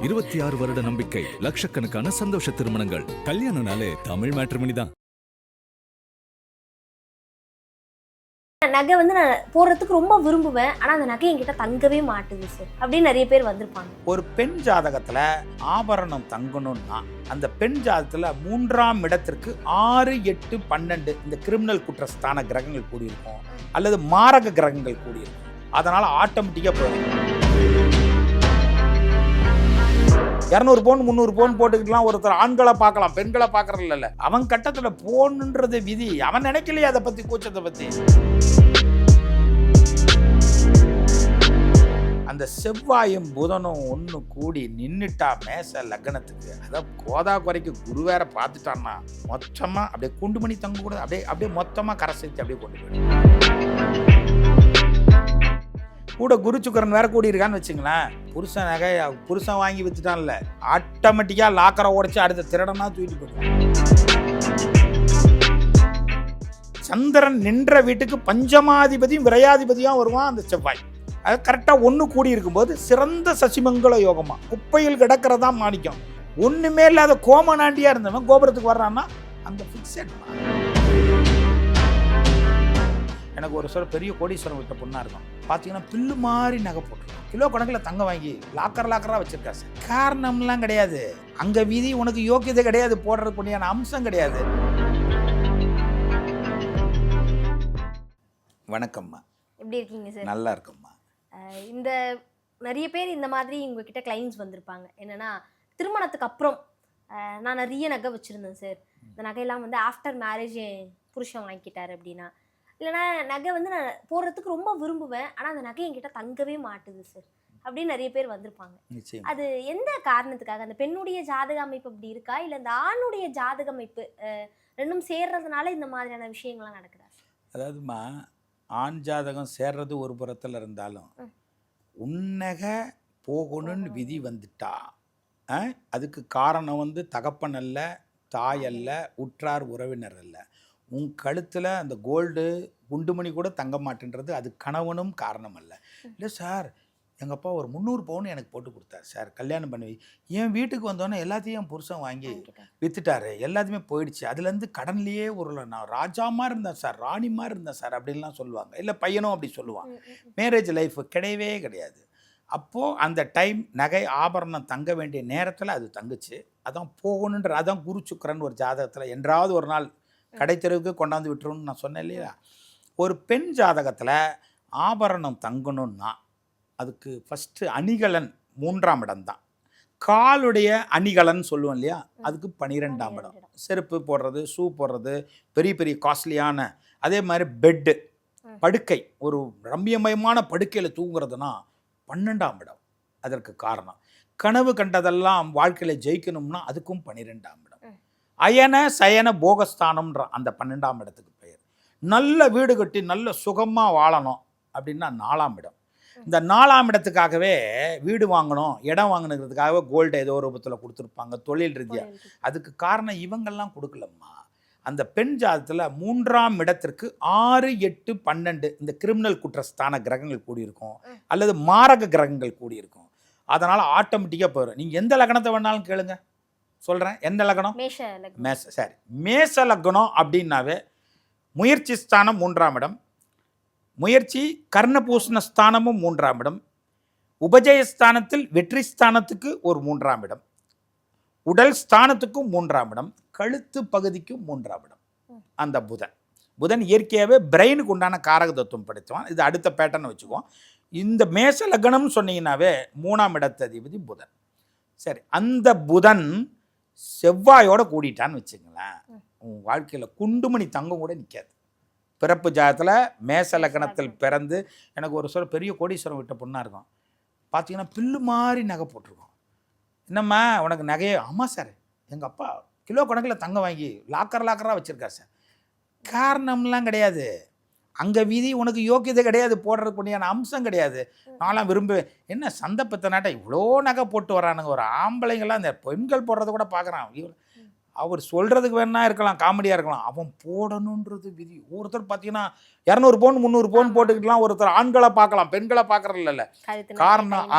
26 வருட நம்பிக்கை, லட்சக்கணக்கான சந்தோஷ திருமணங்கள். கல்யாணம்னாலே தமிழ் மேட்ரிமோனி தான். நகை வந்து நான் போடுறதுக்கு ரொம்ப விரும்புவேன். ஆனால் அந்த நகை என்கிட்ட தங்கவே மாட்டுது சார் அப்படின்னு நிறைய பேர் வந்திருப்பாங்க. ஒரு பெண் ஜாதகத்தில் ஆபரணம் தங்கணும்னா அந்த பெண் ஜாதகத்தில் 3ஆம் இடத்திற்கு 6, 8, 12 இந்த கிரிமினல் குற்றஸ்தான கிரகங்கள் கூடியிருக்கும் அல்லது மாரக கிரகங்கள் கூடியிருக்கும். அதனால் ஆட்டோமேட்டிக்காக போயிடும். 200 பவுன் 300 பவுன் போட்டுக்கிட்டுலாம் ஒருத்தர் ஆண்களை பார்க்கலாம், பெண்களை பார்க்கறது இல்ல. அவன் கட்டத்தில் போகணுன்றது விதி. அவன் நினைக்கலையே அதை பற்றி, கூச்சத்தை பற்றி. அந்த செவ்வாயும் புதனும் ஒன்று கூடி நின்றுட்டா மேச லக்னத்துக்கு, அதான் கோதா குறைக்கு குரு வேற பார்த்துட்டான்னா மொத்தமாக அப்படியே குண்டு மணி தங்க கூட அப்படியே மொத்தமாக கரை சேர்த்து அப்படியே கொண்டு போயிடும். கூட குரு சுக்கரன் வேற கூடி இருக்கான்னு வச்சுங்களேன். புருஷன் நகை புருஷன் வாங்கி வச்சுட்டான்ல, ஆட்டோமேட்டிக்காக லாக்கரை உடைச்சு அடுத்த திருடனா தூக்கிட்டு போயிடும். சந்திரன் நின்ற வீட்டுக்கு பஞ்சமாதிபதியும் விரையாதிபதியும் வருவான் அந்த செவ்வாய். அது கரெக்டாக ஒன்று கூடி இருக்கும்போது சிறந்த சசிமங்கல யோகமா. குப்பையில் கிடக்கிறதா மாணிக்கம். ஒன்றுமே இல்லாத கோமநாண்டியாக இருந்தவன் கோபுரத்துக்கு வர்றான்னா அந்த ஃபிக்ஸட். எனக்கு ஒரு சில பெரிய கோடீஸ்வரம் விட்ட பொண்ணாக இருக்கும். பார்த்தீங்கன்னா பில்லு மாதிரி நகை போட்டுருக்கோம். கிலோ கணக்கில் தங்க வாங்கி லாக்கராக வச்சிருக்கா சார். காரணம்லாம் கிடையாது. அங்கே விதி உனக்கு யோக்கியதை கிடையாது, போடுறதுக்குடியான அம்சம் கிடையாது. வணக்கம்மா. எப்படி இருக்கீங்க சார்? நல்லா இருக்கம்மா. இந்த நிறைய பேர் இந்த மாதிரி உங்ககிட்ட கிளைண்ட்ஸ் வந்திருப்பாங்க. என்னன்னா, திருமணத்துக்கு அப்புறம் நான் நிறைய நகை வச்சுருந்தேன் சார், இந்த நகையெல்லாம் வந்து ஆஃப்டர் மேரேஜ் என் புருஷன் வாங்கிக்கிட்டாரு அப்படின்னா, இல்லைனா நகை வந்து நான் போடுறதுக்கு ரொம்ப விரும்புவேன், ஆனால் அந்த நகை என்கிட்ட தங்கவே மாட்டுது சார் அப்படின்னு நிறைய பேர் வந்திருப்பாங்க. அது எந்த காரணத்துக்காக? அந்த பெண்ணுடைய ஜாதக அமைப்பு அப்படி இருக்கா, இல்லை இந்த ஆணுடைய ஜாதக அமைப்பு ரெண்டும் சேர்றதுனால இந்த மாதிரியான விஷயங்கள்லாம் நடக்குதா? அதாவதுமா, ஆண் ஜாதகம் சேர்றது ஒரு புறத்தில் இருந்தாலும் உன்னகை போகணும்னு விதி வந்துட்டா அதுக்கு காரணம் வந்து தகப்பன் அல்ல, தாய் அல்ல, உற்றார் உறவினர் அல்ல. உன் கழுத்தில் அந்த கோல்டு குண்டுமணி கூட தங்க மாட்டேன்றது அது கணவனும் காரணம் அல்ல. இல்லை சார், எங்கள் அப்பா ஒரு 300 பவுன் எனக்கு போட்டு கொடுத்தாரு சார், கல்யாணம் பண்ணி என் வீட்டுக்கு வந்தோன்னே எல்லாத்தையும் என் புருஷன் வாங்கி விற்றுட்டாரு, எல்லாத்தையுமே போயிடுச்சு, அதுலேருந்து கடன்லையே நான் ராஜாமா இருந்தேன் சார், ராணிமா இருந்தேன் சார் அப்படின்லாம் சொல்லுவாங்க. இல்லை பையனும் அப்படி சொல்லுவாங்க. மேரேஜ் லைஃப் கிடையவே கிடையாது. அப்போது அந்த டைம் நகை ஆபரணம் தங்க வேண்டிய நேரத்தில் அது தங்குச்சு. அதான் போகணுன்ற, அதான் குரு சுக்கரன் ஒரு ஜாதகத்தில் என்றாவது ஒரு நாள் கடைத்தெருவுக்கு கொண்டாந்து விட்டுருன்னு நான் சொன்னேன் இல்லையா. ஒரு பெண் ஜாதகத்தில் ஆபரணம் தங்கணும்னா அதுக்கு ஃபஸ்ட்டு அணிகலன் 3ஆம் இடம் தான். காலுடைய அணிகலன் சொல்லுவோம் இல்லையா, அதுக்கு 12ஆம் இடம். செருப்பு போடுறது, ஷூ போடுறது, பெரிய பெரிய காஸ்ட்லியான, அதே மாதிரி பெட்டு, படுக்கை, ஒரு ரம்யமயமான படுக்கையில் தூங்குறதுனா 12ஆம் இடம். அதற்கு காரணம் கனவு கண்டதெல்லாம் வாழ்க்கையில் ஜெயிக்கணும்னா அதுக்கும் 12ஆம் இடம். அயன சயன போகஸ்தானம்ன்ற அந்த 12ஆம் இடத்துக்கு பெயர். நல்ல வீடு கட்டி நல்ல சுகமாக வாழணும் அப்படின்னா 4ஆம் இடம். இந்த 4ஆம் இடத்துக்காகவே வீடு வாங்கணும், இடம் வாங்கினதுக்காகவே கோல்டு ஏதோ ரூபத்தில் கொடுத்துருப்பாங்க தொழில் ரீதியாக. அதுக்கு காரணம் இவங்கெல்லாம் கொடுக்கலம்மா. அந்த பெண் ஜாதத்தில் 3ஆம் இடத்திற்கு 6, 8, 12 இந்த கிரிமினல் குற்றஸ்தான கிரகங்கள் கூடியிருக்கும் அல்லது மாரக கிரகங்கள் கூடியிருக்கும். அதனால் ஆட்டோமேட்டிக்காக போயிடும். நீங்கள் எந்த லக்னத்தை வேணாலும் கேளுங்க, சொல்கிறேன். எந்த லக்னம்? சரி, மேச லக்னம் அப்படின்னாவே முயற்சி ஸ்தானம் 3ஆம் இடம், முயற்சி கர்ணபூஷண ஸ்தானமும் 3ஆம் இடம், உபஜயஸ்தானத்தில் வெற்றி ஸ்தானத்துக்கு ஒரு 3ஆம் இடம், உடல் ஸ்தானத்துக்கும் 3ஆம் இடம், கழுத்து பகுதிக்கும் 3ஆம் இடம். அந்த புதன் இயற்கையாகவே பிரெயினுக்கு உண்டான காரக தத்துவம் படைத்தவன். இது அடுத்த பேட்டர்ன் வச்சுக்குவோம். இந்த மேச லக்னம்னு சொன்னீங்கன்னாவே 3ஆம் இடத்து அதிபதி புதன். சரி, அந்த புதன் செவ்வாயோட கூடிட்டான்னு வச்சுங்களேன், உன் வாழ்க்கையில் குண்டுமணி தங்கம் கூட நிற்காது. பிறப்பு ஜாதத்தில் மேச லக்னத்தில் பிறந்து எனக்கு ஒரு சில பெரிய கோடீஸ்வரம் விட்ட பொண்ணாக இருக்கும். பார்த்தீங்கன்னா பில்லு மாதிரி நகை போட்டிருக்கோம். என்னம்மா உனக்கு நகையே? ஆமாம் சார், எங்கள் அப்பா கிலோ கணக்கில் தங்கம் வாங்கி லாக்கராக வச்சுருக்கார் சார். காரணம்லாம் கிடையாது. அங்கே விதி உனக்கு யோக்கியதை கிடையாது, போடுறதுக்குடியான அம்சம் கிடையாது. நான்லாம் விரும்புவேன். என்ன சந்தப்பத்த நாட்டை இவ்வளோ நகை போட்டு வரானுங்க, ஒரு ஆம்பளைங்கள்லாம் அந்த பெண்கள் போடுறத கூட பார்க்குறான். அவர் சொல்கிறதுக்கு வேணா இருக்கலாம், காமெடியாக இருக்கலாம். அவன் போடணுன்றது விதி. ஒருத்தர் பார்த்தீங்கன்னா 200 பவுன் 300 பவுன் போட்டுக்கிட்டுலாம் ஒருத்தர் ஆண்களை பார்க்கலாம், பெண்களை பார்க்கறது இல்லை. காரணம்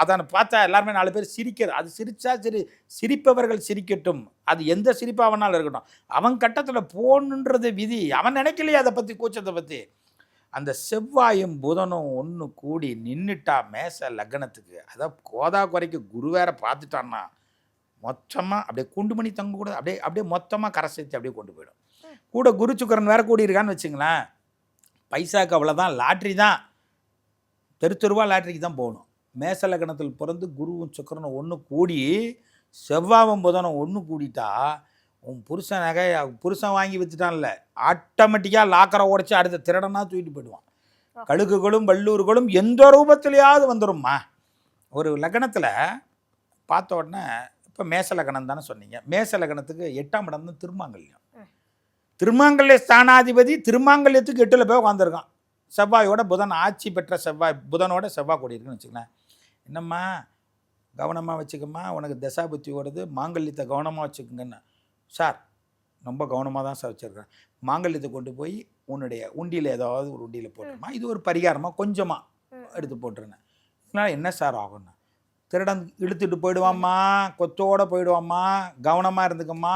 அதான் பார்த்தா எல்லாருமே 4 பேர் சிரிக்கிறது. அது சிரிச்சா சரி, சிரிப்பவர்கள் சிரிக்கட்டும், அது எந்த சிரிப்பாக வேணாலும் இருக்கட்டும். அவன் கட்டத்தில் போடணுன்றது விதி. அவன் நினைக்கலையே அதை பற்றி, கூச்சத்தை பற்றி. அந்த செவ்வாயும் புதனும் ஒன்று கூடி நின்றுட்டா மேச லக்னத்துக்கு, அதான் கோதா குறைக்கு குரு வேற பார்த்துட்டான்னா மொத்தமாக அப்படியே குண்டுமணி தங்க கூட அப்படியே மொத்தமாக கரை சேர்த்து அப்படியே கொண்டு போயிடும். கூட குரு சுக்கரன் வேற கூடி இருக்கான்னு வச்சுங்களேன், பைசாக்கு அவ்வளோதான், லாட்ரி தான், தெருவா லாட்ரிக்கு தான் போகணும். மேச லக்னத்தில் பிறந்து குருவும் சுக்கரனும் ஒன்று கூடி செவ்வாவும் புதனும் ஒன்று கூடிட்டா உன் புருஷன் புருஷன் வாங்கி வச்சுட்டான்ல, ஆட்டோமேட்டிக்காக லாக்கரை உடைச்சி அடுத்த திருடனா தூக்கிட்டு போயிடுவான். கழுகுகளும் வல்லூர்களும் எந்த ரூபத்திலேயாவது வந்துடும்மா. ஒரு லக்னத்தில் பார்த்த உடனே, இப்போ மேச லக்னம் தானே சொன்னீங்க, மேச லக்னத்துக்கு 8ஆம் இடம் தான் திருமாங்கல்யம். திருமாங்கல்ய ஸ்தானாதிபதி திருமாங்கல்யத்துக்கு 8ல் போய் உட்காந்துருக்கான். செவ்வாயோட புதன் ஆட்சி பெற்ற செவ்வாய், புதனோட செவ்வாய் கூடி இருக்குன்னு வச்சுக்கலாம். என்னம்மா கவனமாக வச்சுக்கம்மா, உனக்கு தசாபுத்தி ஓடுது, மாங்கல்யத்தை கவனமாக வச்சுக்கோங்கன்னு. சார் ரொம்ப கவனமாக தான் சார் வச்சுருக்கேன். மாங்கல்யத்தை கொண்டு போய் உன்னுடைய உண்டியில் ஏதாவது ஒரு உண்டியில் போட்டுருமா, இது ஒரு பரிகாரமாக கொஞ்சமாக எடுத்து போட்டுருந்தேன். இதனால் என்ன சார் ஆகும்னா, திருடன் இழுத்துட்டு போயிடுவாம்மா, கொத்தோடு போயிடுவாம்மா, கவனமாக இருந்துக்கம்மா,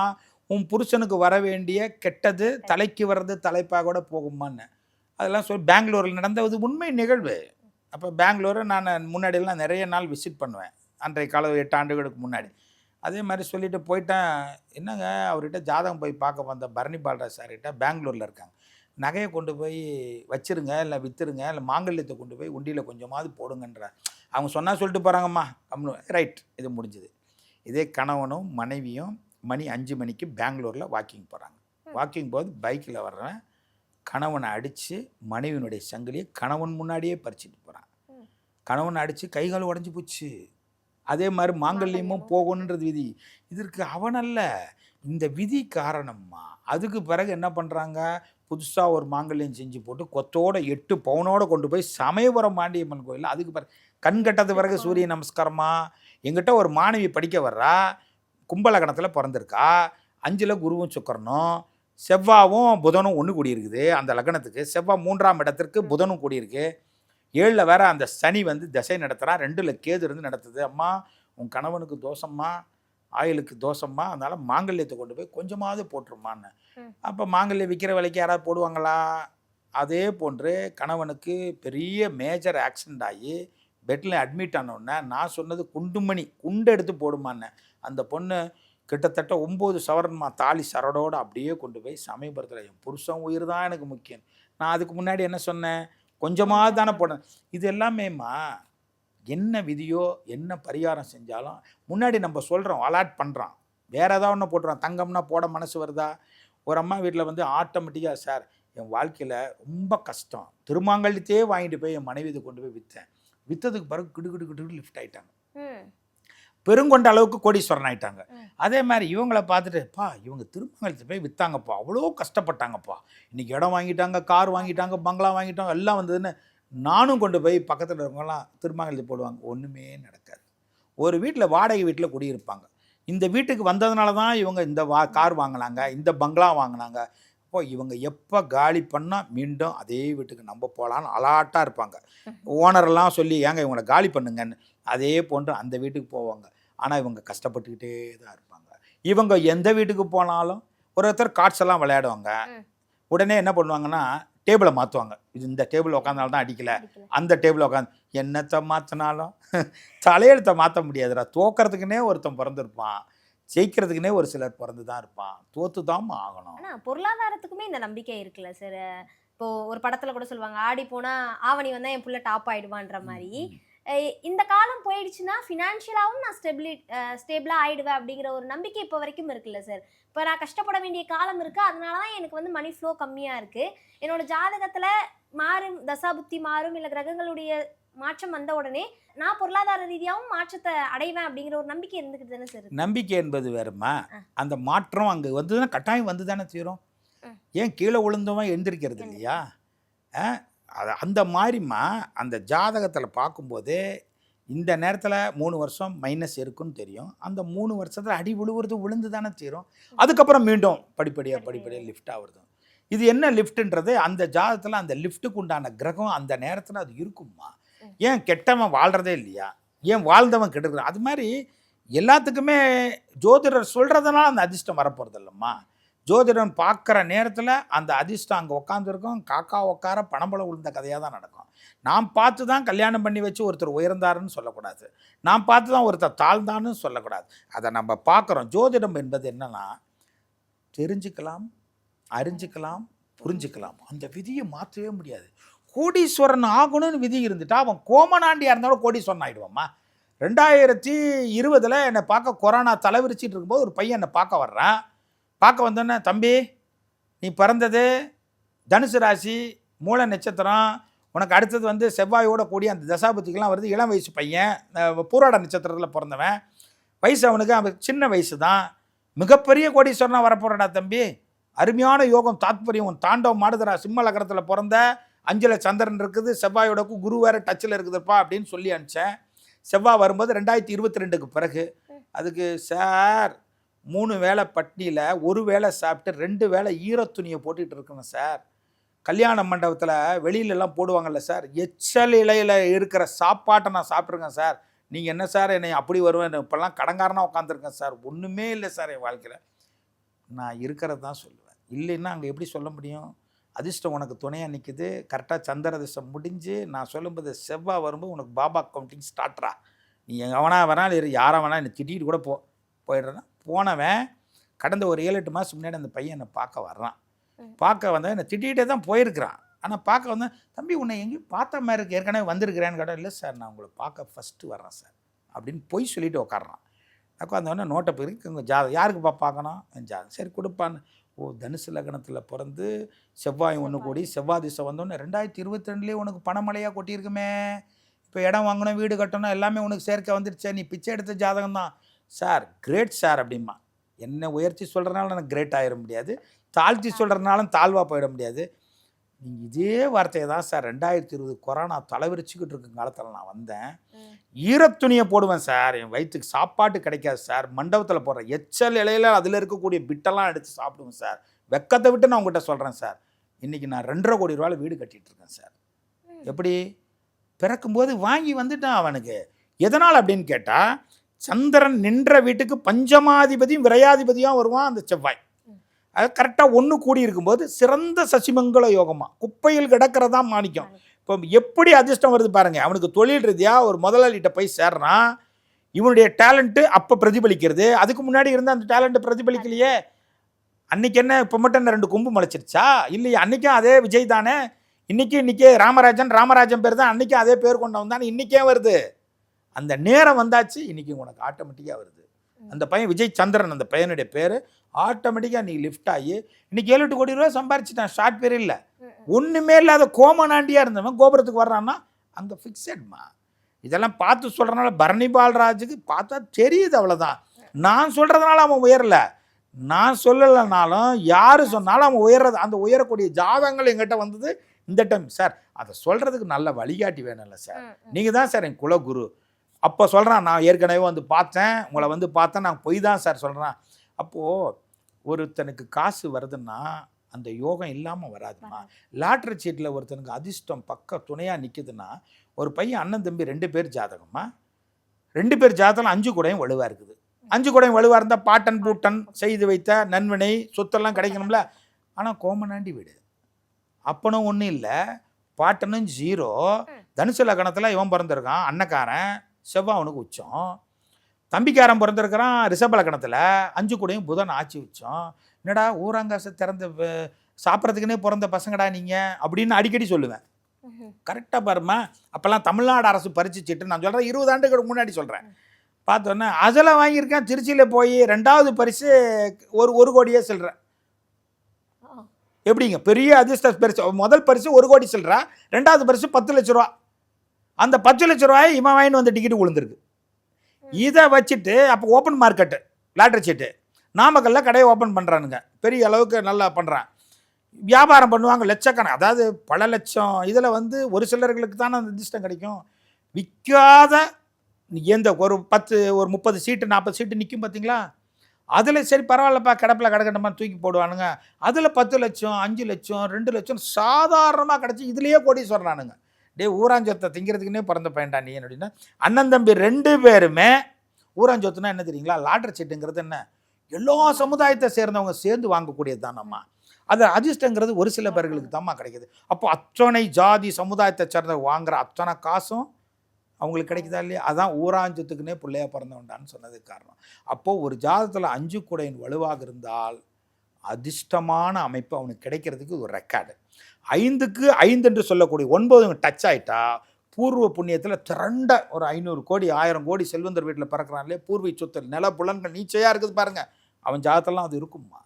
உன் புருஷனுக்கு வர வேண்டிய கெட்டது தலைக்கு வர்றது தலைப்பாக கூட போகுமான்னு. அதெல்லாம் சொல்லி பெங்களூரில் நடந்தது உண்மை நிகழ்வு. அப்போ பெங்களூரை நான் முன்னாடியெல்லாம் நிறைய நாள் விசிட் பண்ணுவேன், அன்றைய கால 8 ஆண்டுகளுக்கு முன்னாடி. அதே மாதிரி சொல்லிவிட்டு போயிட்டேன். என்னங்க அவர்கிட்ட ஜாதகம் போய் பார்க்க வந்த பரணி பாலராஜ் சார்கிட்ட, பெங்களூரில் இருக்காங்க, நகையை கொண்டு போய் வச்சுருங்க, இல்லை விற்றுருங்க, இல்லை மாங்கல்யத்தை கொண்டு போய் உண்டியில் கொஞ்சமாவது போடுங்கன்ற. அவங்க சொன்னால் சொல்லிட்டு போகிறாங்கம்மா, ரைட், இது முடிஞ்சுது. இதே கணவனும் மனைவியும் மணி 5 மணிக்கு பெங்களூரில் வாக்கிங் போகிறாங்க. வாக்கிங் போது பைக்கில் வர்றேன், கணவனை அடித்து மனைவியினுடைய சங்கிலியை கணவன் முன்னாடியே பறிச்சுட்டு போகிறான். கணவனை அடித்து கைகால் உடஞ்சி போச்சு. அதே மாதிரி மாங்கல்யமும் போகணுன்றது விதி. இதற்கு அவனல்ல, இந்த விதி காரணம்மா. அதுக்கு பிறகு என்ன பண்ணுறாங்க, புதுசாக ஒரு மாங்கல்யம் செஞ்சு போட்டு கொத்தோட 8 பவுனோடு கொண்டு போய் சமயபுரம் மாண்டியம்மன் கோயில், அதுக்கு பிறகு கண் கட்டது பிறகு சூரிய நமஸ்காரமா. எங்கிட்ட ஒரு மாணவி படிக்க வர்றா, கும்பலகணத்தில் பிறந்திருக்கா, 5ல் குருவும் சுக்கரனும் செவ்வாவும் புதனும் ஒன்று கூடியிருக்குது. அந்த லக்னத்துக்கு செவ்வாய் 3ஆம் இடத்திற்கு புதனும் கூடியிருக்கு. 7ல் வேற அந்த சனி வந்து திசை நடத்துகிறான், 2ல் கேது இருந்து நடத்துது. அம்மா உன் கணவனுக்கு தோஷம்மா, ஆயுளுக்கு தோஷம்மா, அதனால் மாங்கல்யத்தை கொண்டு போய் கொஞ்சமாவது போட்டுருமான்னு. அப்போ மாங்கல்யம் விற்கிற விலைக்கு யாராவது போடுவாங்களா? அதே போன்று கணவனுக்கு பெரிய மேஜர் ஆக்சிடெண்ட் ஆகி பெட்டில் அட்மிட் ஆனோடனே நான் சொன்னது குண்டுமணி குண்டு எடுத்து போடுமான்னு. அந்த பொண்ணு கிட்டத்தட்ட 9 சவரன்மா தாலி சரடோடு அப்படியே கொண்டு போய் சமயபுரத்தில், என் புருஷன் உயிர் தான் எனக்கு முக்கியம். நான் அதுக்கு முன்னாடி என்ன சொன்னேன், கொஞ்சமாக தானே போடணும். இது எல்லாமேம்மா என்ன விதியோ என்ன பரிகாரம் செஞ்சாலும் முன்னாடி நம்ம சொல்கிறோம், அலாட் பண்ணுறோம். வேறு ஏதாவது ஒன்று போட்டுறோம். தங்கம்னா போட மனசு வருதா? ஒரு அம்மா வீட்டில் வந்து ஆட்டோமேட்டிக்காக, சார் என் வாழ்க்கையில் ரொம்ப கஷ்டம், திருமாங்கல்யத்தையே வாங்கிட்டு போய் என் மனைவி இதை கொண்டு போய் விற்றேன், விற்றதுக்கு பிறகு கிடு லிஃப்ட் ஆகிட்டாங்க, பெருங்கொண்ட அளவுக்கு கோடீஸ்வரன் ஆகிட்டாங்க. அதே மாதிரி இவங்கள பார்த்துட்டு, இவங்க திருமங்கலத்தை போய் விற்றாங்கப்பா, அவ்வளோ கஷ்டப்பட்டாங்கப்பா, இன்றைக்கி இடம் வாங்கிட்டாங்க, கார் வாங்கிட்டாங்க, பங்களா வாங்கிட்டாங்க, எல்லாம் வந்ததுன்னு நானும் கொண்டு போய் பக்கத்தில் இருக்கவங்களாம் திருமங்கலத்தை போடுவாங்க. ஒன்றுமே நடக்காது. ஒரு வீட்டில் வாடகை வீட்டில் குடியிருப்பாங்க. இந்த வீட்டுக்கு வந்ததுனால தான் இவங்க இந்த கார் வாங்கினாங்க, இந்த பங்களா வாங்கினாங்க. அப்போ இவங்க எப்போ காலி பண்ணால் மீண்டும் அதே வீட்டுக்கு நம்ம போகலான்னு அலாட்டாக இருப்பாங்க. ஓனரெல்லாம் சொல்லி ஏங்க இவங்களை காலி பண்ணுங்கன்னு, அதே போன்று அந்த வீட்டுக்கு போவாங்க. ஆனால் இவங்க கஷ்டப்பட்டுக்கிட்டே தான் இருப்பாங்க. இவங்க எந்த வீட்டுக்கு போனாலும் ஒருத்தர் கார்ட்ஸ் எல்லாம் விளையாடுவாங்க. உடனே என்ன பண்ணுவாங்கன்னா டேபிளை மாற்றுவாங்க. இது இந்த டேபிள் உட்காந்தாலும் தான் அடிக்கலை, அந்த டேபிளை உட்காந்து என்னத்தை மாற்றினாலும் தலையெழுத்தை மாற்ற முடியாதுடா. தோக்கிறதுக்குன்னே ஒருத்தன் பிறந்திருப்பான், ஜெயிக்கிறதுக்குன்னே ஒரு சிலர் பிறந்து தான் இருப்பான். தோற்று தான் ஆகணும். ஆனால் பொருளாதாரத்துக்குமே இந்த நம்பிக்கை இருக்குல்ல சார். இப்போது ஒரு படத்தில் கூட சொல்லுவாங்க, ஆடி போனால் ஆவணி வந்தால் என் புள்ள டாப் ஆகிடுவான்ற மாதிரி. இந்த காலம் போயிடுச்சுன்னா ஃபினான்ஷியலாகவும் நான் ஸ்டேபிளாக ஆகிடுவேன் அப்படிங்கிற ஒரு நம்பிக்கை இப்போ வரைக்கும் இருக்குல்ல சார். இப்போ நான் கஷ்டப்பட வேண்டிய காலம் இருக்குது, அதனால தான் எனக்கு வந்து மணி ஃப்ளோ கம்மியாக இருக்குது. என்னோடய ஜாதகத்தில் மாறும், தசாபுத்தி மாறும், இல்லை கிரகங்களுடைய மாற்றம் வந்த உடனே நான் பொருளாதார ரீதியாகவும் மாற்றத்தை அடைவேன் அப்படிங்கிற ஒரு நம்பிக்கை இருந்துக்கிட்டு தானே சார். நம்பிக்கை என்பது வேறுமா, அந்த மாற்றம் அங்கே வந்துதுன்னா கட்டாயம் வந்து தானே தீரும். ஏன் கீழே விழுந்தவன் எழுந்திருக்கிறது இல்லையா? அது அந்த மாதிரிமா அந்த ஜாதகத்தில் பார்க்கும்போதே இந்த நேரத்தில் 3 வருஷம் மைனஸ் இருக்குன்னு தெரியும். அந்த 3 வருஷத்தில் அடி விழுந்து தானே தீரும். அதுக்கப்புறம் மீண்டும் படிப்படியாக லிஃப்ட் ஆகுறது. இது என்ன லிஃப்ட்டுன்றது அந்த ஜாதகத்தில் அந்த லிஃப்ட்டுக்கு உண்டான கிரகம் அந்த நேரத்தில் அது இருக்குமா? ஏன் கெட்டவன் வாழ்கிறதே இல்லையா? ஏன் வாழ்ந்தவன் கெடுக்கிறான்? அது மாதிரி எல்லாத்துக்குமே ஜோதிடர் சொல்கிறதுனால அந்த அதிர்ஷ்டம் வரப்போகிறது இல்லைம்மா. ஜோதிடன் பார்க்குற நேரத்தில் அந்த அதிர்ஷ்டம் அங்கே உட்காந்துருக்கும். காக்கா உட்கார பணம்பழம் விழுந்த கதையாக தான் நடக்கும். நாம் பார்த்து தான் கல்யாணம் பண்ணி வச்சு ஒருத்தர் உயர்ந்தாருன்னு சொல்லக்கூடாது. நாம் பார்த்து தான் ஒருத்தர் தாழ்ந்தான்னு சொல்லக்கூடாது. அதை நம்ம பார்க்குறோம். ஜோதிடம் என்பது என்னென்னா தெரிஞ்சுக்கலாம், அறிஞ்சிக்கலாம், புரிஞ்சுக்கலாம். அந்த விதியை மாற்றவே முடியாது. கோடீஸ்வரன் ஆகணும்னு விதி இருந்துட்டா அவன் கோமனாண்டியாக இருந்தாலும் கோடீஸ்வரன் ஆகிடுவாம்மா. 2020 என்னை பார்க்க கொரோனா தலைவிரிச்சிட்டு இருக்கும்போது ஒரு பையன் என்னை பார்க்க வர்றான். பார்க்க வந்தோன்னே, தம்பி நீ பிறந்தது தனுசு ராசி மூல நட்சத்திரம், உனக்கு அடுத்தது வந்து செவ்வாயோட கூடிய அந்த தசாபதிக்கெலாம் வருது. இளம் வயசு பையன், பூராட நட்சத்திரத்தில் பிறந்தவன், வயசு அவனுக்கு அவன் சின்ன வயசு தான், மிகப்பெரிய கோடீஸ்வரனாக வரப்போறடா தம்பி, அருமையான யோகம் தாத்பரியம், உன் தாண்டவம் மாடுதரா, சிம்ம லக்னத்தில் பிறந்த, 5ல் சந்திரன் இருக்குது, செவ்வாயோடக்கும் குரு வேறு டச்சில் இருக்குதுப்பா அப்படின்னு சொல்லி அனுப்பிச்சேன். செவ்வாய் வரும்போது 2022க்கு பிறகு அதுக்கு சார் 3 வேளை பட்னியில் 1 வேளை சாப்பிட்டு 2 வேளை ஈரத்துணியை போட்டுக்கிட்டு இருக்கணும் சார். கல்யாண மண்டபத்தில் வெளியிலலாம் போடுவாங்கல்ல சார், எச்சல் இலையில் இருக்கிற சாப்பாட்டை நான் சாப்பிட்ருக்கேன் சார். நீங்கள் என்ன சார் என்னை அப்படி வருவேன், இப்போல்லாம் கடங்காரனாக உட்காந்துருக்கேன் சார். ஒன்றுமே இல்லை சார் என் வாழ்க்கையில். நான் இருக்கிறது தான் சொல்லுவேன். இல்லைன்னா அங்கே எப்படி சொல்ல முடியும்? அதிர்ஷ்டம் உனக்கு துணையாக நிற்குது. கரெக்டாக சந்திர திசை முடிஞ்சு நான் சொல்லும்போது செவ்வாய் வரும்போது உனக்கு பாபா கவுண்டிங் ஸ்டார்ட்ரா. நீ எவனா வேணாலும் இரு, யாரை வேணாலும் என்னை திட்டிகிட்டு கூட போயிடுறேன்னா போனவன் கடந்த ஒரு 7-8 மாதம் முன்னாடி அந்த பையன் என்னை பார்க்க வர்றான். பார்க்க வந்தவன் என்னை திட்டிகிட்டே தான் போயிருக்கிறான். ஆனால் பார்க்க வந்தேன், தம்பி உன்னை எங்கேயும் பார்த்த மாதிரி இருக்கு, ஏற்கனவே வந்திருக்கிறேன்னு கேட்டால், இல்லை சார் நான் உங்களை பார்க்க ஃபஸ்ட்டு வர்றேன் சார் அப்படின்னு பொய் சொல்லிவிட்டு உட்காடுறான். உட்காந்தவொடனே நோட்டை போயிருக்கு உங்கள் ஜாதகம் யாருக்குப்பா பார்க்கணும், என் ஜாதகம் சரி கொடுப்பான்னு. ஓ தனுசு லக்னத்தில் பிறந்து செவ்வாய் 1 கோடி, செவ்வாய் திசை வந்தோடனே 2022 உனக்கு பணமழையாக கொட்டியிருக்குமே, இப்போ இடம் வாங்கணும், வீடு கட்டணும், எல்லாமே உனக்கு சேர்க்க வந்துடுச்சே, நீ பிச்சை எடுத்த ஜாதகம் தான் சார். கிரேட் சார் அப்படிமா. என்ன உயர்த்தி சொல்கிறனால எனக்கு கிரேட் ஆகிட முடியாது, தாழ்த்தி சொல்கிறனாலும் தாழ்வாக போயிட முடியாது. நீங்கள் இதே வார்த்தையை தான் சார் 2020 கொரோனா தலைவிரிச்சிக்கிட்டு இருக்க காலத்தில் நான் வந்தேன். ஈரத்துணியை போடுவேன் சார், என் வயிற்றுக்கு சாப்பாட்டு கிடைக்காது சார், மண்டபத்தில் போடுறேன் எச்சல் இலையில் அதில் இருக்கக்கூடிய பிட்டெல்லாம் எடுத்து சாப்பிடுவேன் சார். வெக்கத்தை விட்டு நான் உங்கள்கிட்ட சொல்கிறேன் சார். இன்றைக்கி நான் 2.5 கோடி ரூபாயில் வீடு கட்டிகிட்டு இருக்கேன் சார். எப்படி பிறக்கும்போது வாங்கி வந்துட்டான் அவனுக்கு. எதனால் அப்படின்னு கேட்டால், சந்திரன் நின்ற வீட்டுக்கு பஞ்சமாதிபதியும் விரையாதிபதியாக வருவான் அந்த செவ்வாய். அது கரெக்டாக 1 கூடி இருக்கும்போது சிறந்த சசிமங்கல யோகமாக குப்பையில் கிடக்கிறதா மாணிக்கம். இப்போ எப்படி அதிர்ஷ்டம் வருது பாருங்கள். அவனுக்கு தொழில் ரீதியாக ஒரு முதலாளிகிட்ட போய் சேர்றான், இவனுடைய டேலண்ட்டு அப்போ பிரதிபலிக்கிறது. அதுக்கு முன்னாடி இருந்த அந்த டேலண்ட்டு பிரதிபலிக்கலையே. அன்றைக்கி என்ன இப்போ மட்டும் என்ன 2 கொம்பு முளைச்சிருச்சா? இல்லையா? அன்றைக்கும் அதே விஜய் தானே, இன்றைக்கே ராமராஜன் பேர் தான் அன்றைக்கும் அதே பேர் கொண்டவன் தானே இன்றைக்கே வருது. அந்த நேரம் வந்தாச்சு, இன்றைக்கி உனக்கு ஆட்டோமேட்டிக்காக வருது. அந்த பையன் விஜய் சந்திரன் அந்த பையனுடைய பேர், ஆட்டோமேட்டிக்காக நீ லிஃப்ட் ஆகி இன்றைக்கி 7-8 கோடி ரூபா சம்பாரிச்சிட்டான் ஷார்ட் பீரியடில். ஒன்றுமே இல்லாத கோமனாண்டியாக இருந்தவன் கோபுரத்துக்கு வர்றான்னா அங்கே ஃபிக்ஸட்மா. இதெல்லாம் பார்த்து சொல்கிறனால பரணி பால்ராஜுக்கு பார்த்தா தெரியுது, அவ்வளோதான். நான் சொல்கிறதுனால அவன் உயரலை, நான் சொல்லலைனாலும் யார் சொன்னாலும் அவன் உயர்றது. அந்த உயரக்கூடிய ஜாதகங்கள் எங்கிட்ட வந்தது இந்த டைம். சார் அதை சொல்கிறதுக்கு நல்ல வழிகாட்டி வேணும்ல சார், நீங்கள் தான் சார் என் குலகுரு. அப்போ சொல்கிறான், நான் ஏற்கனவே வந்து பார்த்தேன், உங்களை வந்து பார்த்தேன், நான் பொய் தான் சார் சொல்கிறேன். அப்போது ஒருத்தனுக்கு காசு வருதுன்னா அந்த யோகம் இல்லாமல் வராதுமா. லாட்ரி சீட்டில் ஒருத்தனுக்கு அதிர்ஷ்டம் பக்க துணையாக நிற்குதுன்னா, ஒரு பையன் அண்ணன் தம்பி 2 பேர் ஜாதகமா, 2 பேர் ஜாதகம் 5 கூடையும் வலுவாக இருக்குது. 5 கூடையும் வலுவாக இருந்தால் பாட்டன் பூட்டன் செய்து வைத்த நன்வினை சொத்தெல்லாம் கிடைக்கணும்ல. ஆனால் கோமனாண்டி வீடு அப்பனும் ஒன்றும் இல்லை, பாட்டனும் 0. தனுசு லக்னத்தில் இவன் பிறந்திருக்கான் அன்னக்காரன், செவ்வாய் அவனுக்கு உச்சம். தம்பிக்காரன் பிறந்திருக்கிறான் ரிஷப லக்னத்தில், 5 கூடையும் புதன் ஆட்சி உச்சம். என்னடா ஊராங்காசை திறந்த சாப்பிட்றதுக்குன்னே பிறந்த பசங்கடா நீங்கள் அப்படின்னு அடிக்கடி சொல்லுவேன். கரெக்டாக பாருமா. அப்போல்லாம் தமிழ்நாடு அரசு பரிசு சீட்டு நான் சொல்கிறேன் 20 ஆண்டுகளுக்கு முன்னாடி சொல்கிறேன். பார்த்தோன்னே அதில் வாங்கியிருக்கேன். திருச்சியில் போய் 2வது பரிசு ஒரு கோடியே சில்லறேன். எப்படிங்க பெரிய அதிர்ஷ்ட பரிசு? முதல் பரிசு 1 கோடி சில்லற, 2வது பரிசு 10 லட்ச ரூபா. அந்த 10 லட்ச ரூபாயை இவன் வாங்கிட்டு வந்து டிக்கெட்டு விழுந்துருக்கு. இதை வச்சுட்டு அப்போ ஓப்பன் மார்க்கெட்டு லாட்ரி சீட்டு நாமக்கல்லில் கடையை ஓப்பன் பண்ணுறானுங்க, பெரிய அளவுக்கு நல்லா பண்ணுறான், வியாபாரம் பண்ணுவாங்க லட்சக்கணக்கு, அதாவது பல லட்சம். இதில் வந்து ஒரு சிலர்களுக்கு தானே அந்த அதிர்ஷ்டம் கிடைக்கும். விற்காத எந்த ஒரு 30 சீட்டு 40 சீட்டு நிற்கும் பார்த்தீங்களா, அதில் சரி பரவாயில்லப்பா கிடப்பில் கிடக்கட்டமா தூக்கி போடுவானுங்க. அதில் 10 லட்சம் 5 லட்சம் 2 லட்சம் சாதாரணமாக கிடச்சி இதுலேயே கோடீஸ்வரனானுங்க. ஊராஞ்சொத்தை திங்கிறதுக்குன்னே பிறந்த பையன்டா நீ அப்படின்னா. அண்ணன் தம்பி 2 பேருமே ஊராஞ்சொத்துனா என்ன தெரியுங்களா, லாட்டரி சீட்டுங்கிறது என்ன, எல்லா சமுதாயத்தை சேர்ந்தவங்க சேர்ந்து வாங்கக்கூடியது தானம்மா. அது அதிர்ஷ்டங்கிறது ஒரு சில பேர்களுக்கு தான்மா கிடைக்குது. அப்போ அத்தனை ஜாதி சமுதாயத்தை சேர்ந்தவங்க வாங்குற அத்தனை காசும் அவங்களுக்கு கிடைக்குதா இல்லையா? அதான் ஊராஞ்சத்துக்குன்னே பிள்ளையா பிறந்தவன்டான்னு சொன்னதுக்கு காரணம். அப்போது ஒரு ஜாதகத்தில் 5 கூடையின் வலுவாக இருந்தால் அதிர்ஷ்டமான அமைப்பு அவனுக்கு கிடைக்கிறதுக்கு ஒரு ரெக்கார்டு. 5க்கு 5 என்று சொல்லக்கூடிய 9 டச் ஆகிட்டா பூர்வ புண்ணியத்தில் திரண்ட ஒரு 500 கோடி 1000 கோடி செல்வந்தர் வீட்டில் பிறக்கிறான்லே, பூர்வீக சொத்து நில புலன்கள் நீச்சையாக இருக்குது பாருங்கள், அவன் ஜாதகத்தெல்லாம் அது இருக்குமா.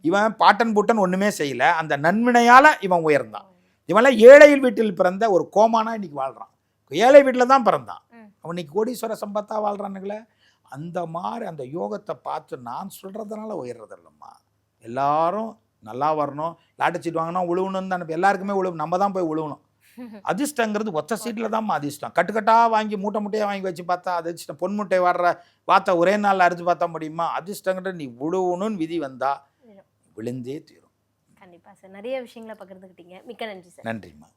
இவன் பாட்டன் பூட்டன் ஒன்றுமே செய்யலை, அந்த நன்வினையால் இவன் உயர்ந்தான். இவன்லாம் ஏழையில் வீட்டில் பிறந்த ஒரு கோமானா இன்னைக்கு வாழ்கிறான். ஏழை வீட்டில் தான் பிறந்தான், அவன் இன்னைக்கு கோடீஸ்வர சம்பத்தா வாழ்கிறானுங்களே. அந்த மாதிரி அந்த யோகத்தை பார்த்து நான் சொல்கிறதுனால உயர்றதில்லம்மா. எல்லாரும் நல்லா வரணும், லாட்டரி சீட் வாங்கணும், உழுவணும்னு தான் எல்லாருக்குமே உழுவும், நம்ம தான் போய் உழுவணும். அதிர்ஷ்டங்கிறது ஒத்த சீட்டில் தான் அதிர்ஷ்டம். கட்டுக்கட்டாக வாங்கி மூட்டை முட்டையாக வாங்கி வச்சு பார்த்தா அதிர்ஷ்டம். பொன் முட்டை வர்ற வார்த்தை ஒரே நாளில் அரைச்சு பார்த்தா முடியுமா? அதிர்ஷ்டங்கிறது நீ விழுவணும்னு விதி வந்தால் விழுந்தே தீரும். கண்டிப்பாக சார், நிறைய விஷயங்களை பகிர்ந்துக்கிட்டீங்க. மிக்க நன்றி சார். நன்றிம்மா.